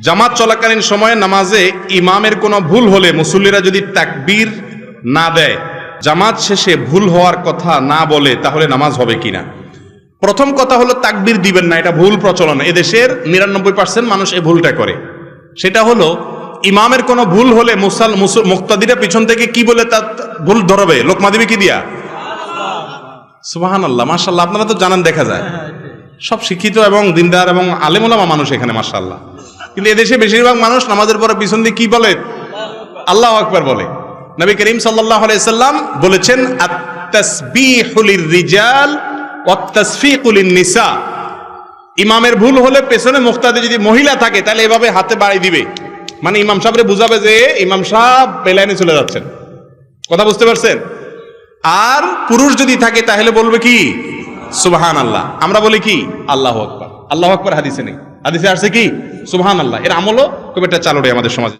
জামাত চলাকালীন সময়ে নামাজে ইমামের কোনো ভুল হলে মুসল্লিরা যদি তাকবীর না দেয়, জামাত শেষে ভুল হওয়ার কথা না বলে, তাহলে নামাজ হবে কিনা? প্রথম কথা হলো তাকবীর দিবেন না, এটা ভুল প্রচলন। এদেশের ৯৯% মানুষ এই ভুলটা করে। সেটা হলো ইমামের কোনো ভুল হলে মুক্তাদিরা পিছন থেকে কি বলে তার ভুল ধরবে? লোকমা দিবে কি দিয়া? সুবহানাল্লাহ, মাশাআল্লাহ। আপনারা তো জানেন, দেখা যায় সব শিক্ষিত এবং দিনদার এবং আলেম ওলামা মানুষ এখানে, মাশাআল্লাহ। কিন্তু এদেশে বেশিরভাগ মানুষ নামাজের পরে পিছন দিয়ে কি বলে? আল্লাহু আকবার বলে। নবী করিম সাল্লাল্লাহু আলাইহি সাল্লাম বলেছেন, আত-তাসবিহু লির-রিজাল ওয়াত-তাসফিকু লিন-নিসা। ইমামের ভুল হলে পেছনে মুক্তাদি যদি মহিলা থাকে তাহলে এভাবে হাতে বাড়ি দিবে, মানে ইমাম সাহেবরে বুঝাবে যে ইমাম সাহেব বেলাইনে চলে যাচ্ছেন। কথা বুঝতে পারছেন? আর পুরুষ যদি থাকে তাহলে বলবে কি? সুবহানাল্লাহ। আমরা বলি কি? আল্লাহু আকবার। আল্লাহু আকবার হাদিসে নেই, হাদিসে আসছে কি? সুবহানাল্লাহ। এর আমলও খুব একটা চালু নেই আমাদের সমাজে।